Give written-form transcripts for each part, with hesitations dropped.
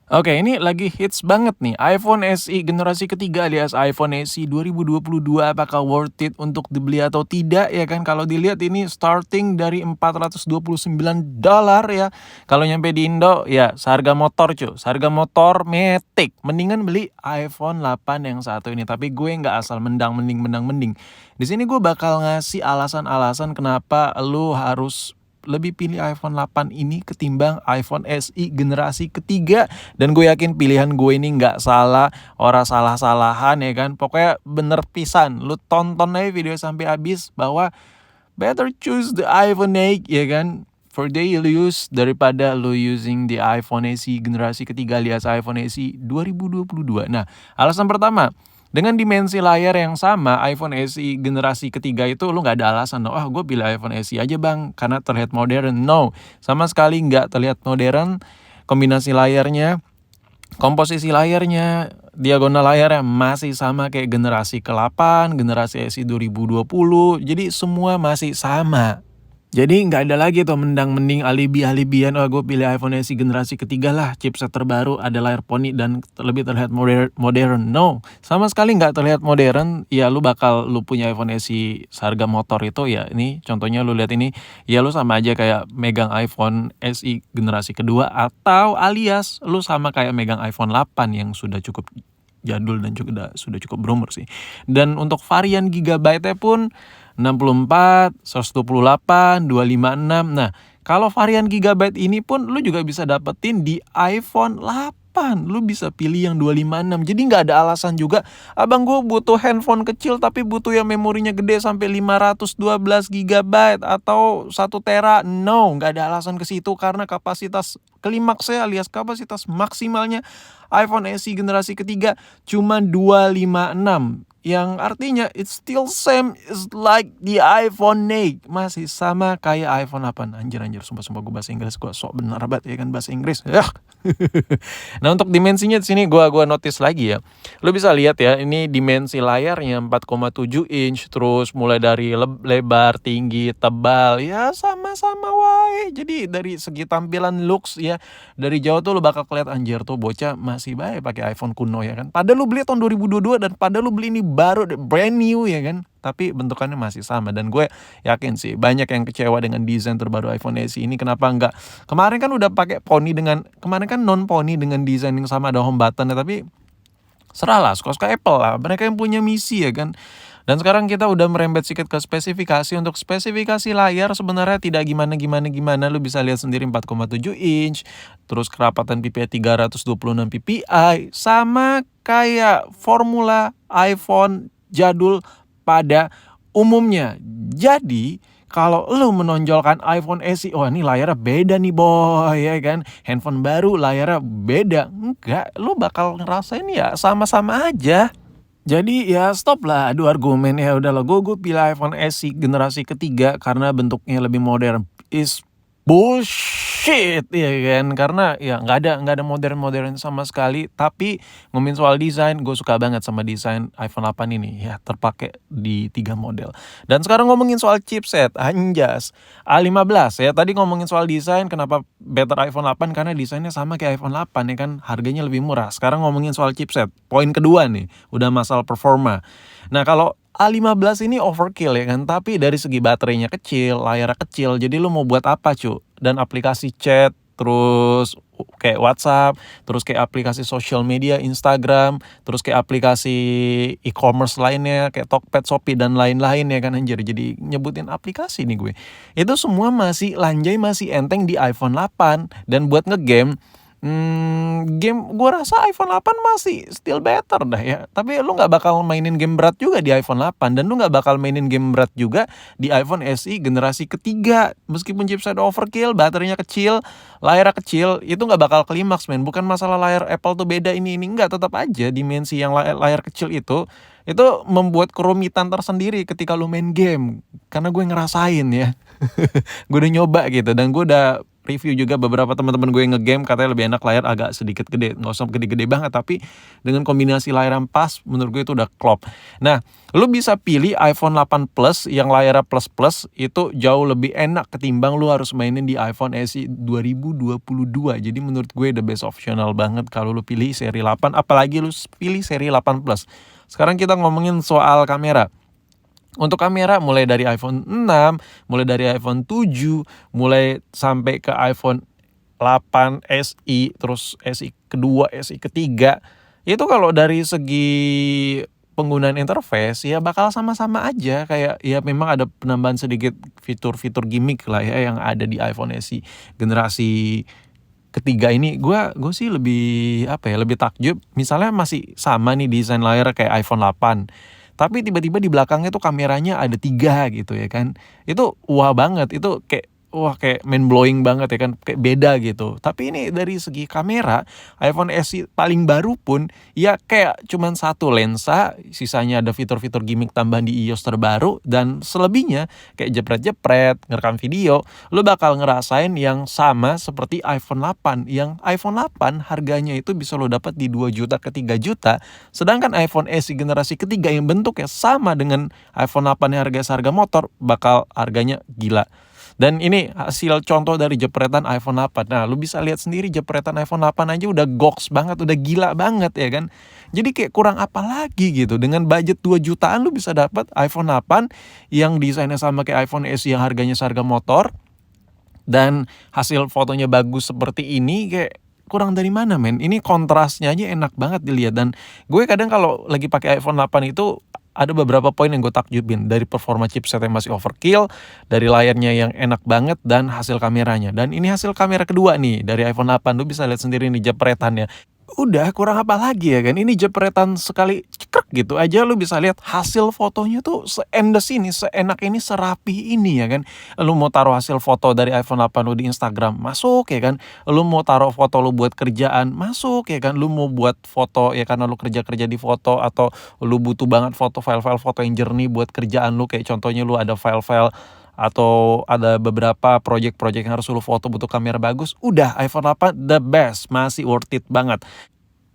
Oke, ini lagi hits banget nih, iPhone SE generasi ketiga alias iPhone SE 2022 apakah worth it untuk dibeli atau tidak ya kan? Kalau dilihat ini starting dari $429 ya. Kalau nyampe di Indo ya seharga motor seharga motor Matic. Mendingan beli iPhone 8 yang satu ini. Tapi gue nggak asal mending. Di sini gue bakal ngasih alasan-alasan kenapa lu harus lebih pilih iPhone 8 ini ketimbang iPhone SE generasi ketiga. Dan gue yakin pilihan gue ini nggak salah, ora salah-salahan ya kan. Pokoknya bener pisan, lu tonton aja video sampai habis bahwa better choose the iPhone 8 ya kan, for daily use daripada lu using the iPhone SE generasi ketiga alias iPhone SE 2022. Nah, alasan pertama, dengan dimensi layar yang sama, iPhone SE generasi ketiga itu lu nggak ada alasan dong, gue pilih iPhone SE aja bang karena terlihat modern. No, sama sekali nggak terlihat modern. Kombinasi layarnya, komposisi layarnya, diagonal layarnya masih sama kayak generasi ke-8, generasi SE 2020. Jadi semua masih sama. Jadi nggak ada lagi tuh mending alibi-alibian, gue pilih iPhone SE generasi ketiga lah, chipset terbaru, ada layar poni dan lebih terlihat modern. No, sama sekali nggak terlihat modern. Ya lu punya iPhone SE seharga motor itu ya, ini contohnya lu lihat ini, ya lu sama aja kayak megang iPhone SE generasi kedua, atau alias lu sama kayak megang iPhone 8 yang sudah cukup jadul dan sudah cukup berumur sih. Dan untuk varian gigabyte-nya pun 64, 128, 256. Nah, kalau varian gigabyte ini pun lu juga bisa dapetin di iPhone 8. Lu bisa pilih yang 256. Jadi nggak ada alasan juga, abang gue butuh handphone kecil tapi butuh yang memorinya gede sampai 512 GB atau 1 tera. No, nggak ada alasan ke situ karena kapasitas klimaksnya alias kapasitas maksimalnya iPhone SE generasi ketiga cuma 256. Yang artinya it's still same is like the iPhone 8. Masih sama kayak iPhone 8. Anjir, sumpah gue bahasa Inggris gue sok bener banget ya kan bahasa Inggris. Nah, untuk dimensinya di sini gua notice lagi ya. Lu bisa lihat ya, ini dimensi layarnya 4,7 inch, terus mulai dari lebar, tinggi, tebal, ya sama-sama wae. Jadi dari segi tampilan looks ya, dari jauh tuh lu bakal kelihatan anjir tuh bocah masih bae pakai iPhone kuno ya kan. Padahal lu beli tahun 2022 dan padahal lu beli ini baru brand new ya kan. Tapi bentukannya masih sama dan gue yakin sih banyak yang kecewa dengan desain terbaru iPhone SE ini. Kenapa enggak? Kemarin kan non poni dengan desain yang sama, ada home button ya, tapi serahlah suka-suka Apple lah, mereka yang punya misi ya kan. Dan sekarang kita udah merembet sedikit ke spesifikasi. Untuk spesifikasi layar sebenarnya tidak gimana. Lu bisa lihat sendiri 4,7 inch, terus kerapatan PPI 326 ppi, sama kayak formula iPhone jadul pada umumnya. Jadi kalau lu menonjolkan iPhone SE, ini layarnya beda nih boy ya kan, handphone baru layarnya beda. Enggak, lu bakal ngerasain ya sama-sama aja. Jadi ya stop lah adu argumen, ya udahlah gue pilih iPhone SE generasi ketiga karena bentuknya lebih modern. Is bullshit ya kan, karena ya nggak ada modern sama sekali. Tapi ngomongin soal desain, gue suka banget sama desain iPhone 8 ini ya, terpakai di 3 model. Dan sekarang ngomongin soal chipset, anjas A15 ya. Tadi ngomongin soal desain, kenapa better iPhone 8, karena desainnya sama kayak iPhone 8 ya kan, harganya lebih murah. Sekarang ngomongin soal chipset, poin kedua nih, udah masalah performa. Nah, kalau A15 ini overkill ya kan, tapi dari segi baterainya kecil, layarnya kecil, jadi lu mau buat apa cu? Dan aplikasi chat, terus kayak WhatsApp, terus kayak aplikasi social media, Instagram, terus kayak aplikasi e-commerce lainnya, kayak Tokped, Shopee, dan lain-lain ya kan, anjir. Jadi nyebutin aplikasi nih gue. Itu semua masih lanjai, masih enteng di iPhone 8. Dan buat ngegame, game gue rasa iPhone 8 masih still better dah ya. Tapi lu gak bakal mainin game berat juga di iPhone 8. Dan lu gak bakal mainin game berat juga di iPhone SE generasi ketiga. Meskipun chipset overkill, baterainya kecil, layarnya kecil, itu gak bakal klimaks men. Bukan masalah layar Apple tuh beda ini enggak, tetap aja dimensi yang layar kecil itu membuat kerumitan tersendiri ketika lu main game. Karena gue ngerasain ya. Gue udah nyoba gitu, dan gue udah review juga beberapa teman-teman gue yang nge-game katanya lebih enak layar agak sedikit gede, nggak usah gede-gede banget, tapi dengan kombinasi layar yang pas menurut gue itu udah klop. Nah, lu bisa pilih iPhone 8 Plus yang layarnya plus-plus, itu jauh lebih enak ketimbang lu harus mainin di iPhone SE 2022. Jadi menurut gue the best optional banget kalau lu pilih seri 8, apalagi lu pilih seri 8 Plus. Sekarang kita ngomongin soal kamera. Untuk kamera mulai dari iPhone 6, mulai dari iPhone 7, mulai sampai ke iPhone 8 SI, terus SI kedua, SI ketiga, itu kalau dari segi penggunaan interface ya bakal sama-sama aja, kayak ya memang ada penambahan sedikit fitur-fitur gimmick lah ya yang ada di iPhone SE generasi ketiga ini. Gue sih lebih apa ya, lebih takjub misalnya masih sama nih desain layar kayak iPhone 8, tapi tiba-tiba di belakangnya tuh kameranya ada 3 gitu ya kan. Itu wah banget, itu kayak wah kayak mind blowing banget ya kan, kayak beda gitu. Tapi ini dari segi kamera, iPhone SE paling baru pun ya kayak cuman satu lensa, sisanya ada fitur-fitur gimmick tambahan di iOS terbaru, dan selebihnya kayak jepret-jepret, ngerekam video, lu bakal ngerasain yang sama seperti iPhone 8. Yang iPhone 8 harganya itu bisa lo dapat di 2 juta ke 3 juta, sedangkan iPhone SE generasi ketiga yang bentuknya sama dengan iPhone 8 yang harga motor bakal harganya gila. Dan ini hasil contoh dari jepretan iPhone 8. Nah, lu bisa lihat sendiri jepretan iPhone 8 aja udah goks banget, udah gila banget ya kan. Jadi kayak kurang apa lagi gitu. Dengan budget 2 jutaan lu bisa dapat iPhone 8 yang desainnya sama kayak iPhone SE yang harganya seharga motor, dan hasil fotonya bagus seperti ini, kayak kurang dari mana men. Ini kontrasnya aja enak banget dilihat, dan gue kadang kalau lagi pakai iPhone 8 itu ada beberapa poin yang gue takjubin, dari performa chipset yang masih overkill, dari layarnya yang enak banget, dan hasil kameranya. Dan ini hasil kamera kedua nih dari iPhone 8, lu bisa lihat sendiri nih jepretannya. Udah kurang apa lagi ya kan, ini jepretan sekali cekrek gitu aja lu bisa lihat hasil fotonya tuh seendes ini, seenak ini, serapi ini ya kan. Lu mau taruh hasil foto dari iPhone 8 lu di Instagram, masuk ya kan. Lu mau taruh foto lu buat kerjaan, masuk ya kan. Lu mau buat foto ya karena lu kerja-kerja di foto, atau lu butuh banget file-file foto yang jernih buat kerjaan lu, kayak contohnya lu ada file-file atau ada beberapa project-project yang harus lu foto butuh kamera bagus, udah iPhone 8 the best, masih worth it banget.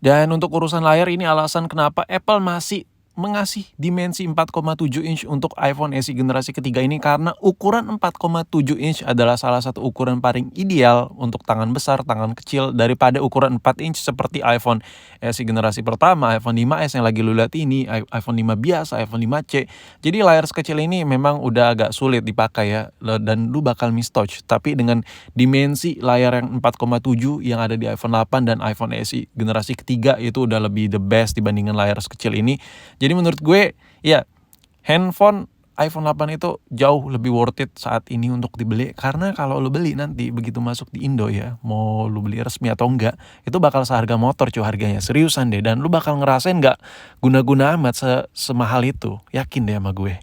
Dan untuk urusan layar, ini alasan kenapa Apple masih mengasih dimensi 4,7 inch untuk iPhone SE generasi ketiga ini, karena ukuran 4,7 inch adalah salah satu ukuran paling ideal untuk tangan besar, tangan kecil, daripada ukuran 4 inch seperti iPhone SE generasi pertama, iPhone 5s yang lagi lu lihat ini, iPhone 5 biasa, iPhone 5C. Jadi layar sekecil ini memang udah agak sulit dipakai ya, dan lu bakal miss touch. Tapi dengan dimensi layar yang 4,7 yang ada di iPhone 8 dan iPhone SE generasi ketiga, itu udah lebih the best dibandingkan layar sekecil ini. Jadi menurut gue ya handphone iPhone 8 itu jauh lebih worth it saat ini untuk dibeli, karena kalau lu beli nanti begitu masuk di Indo ya, mau lu beli resmi atau enggak, itu bakal seharga motor cuy harganya, seriusan deh, dan lu bakal ngerasain gak guna-guna amat semahal itu, yakin deh sama gue.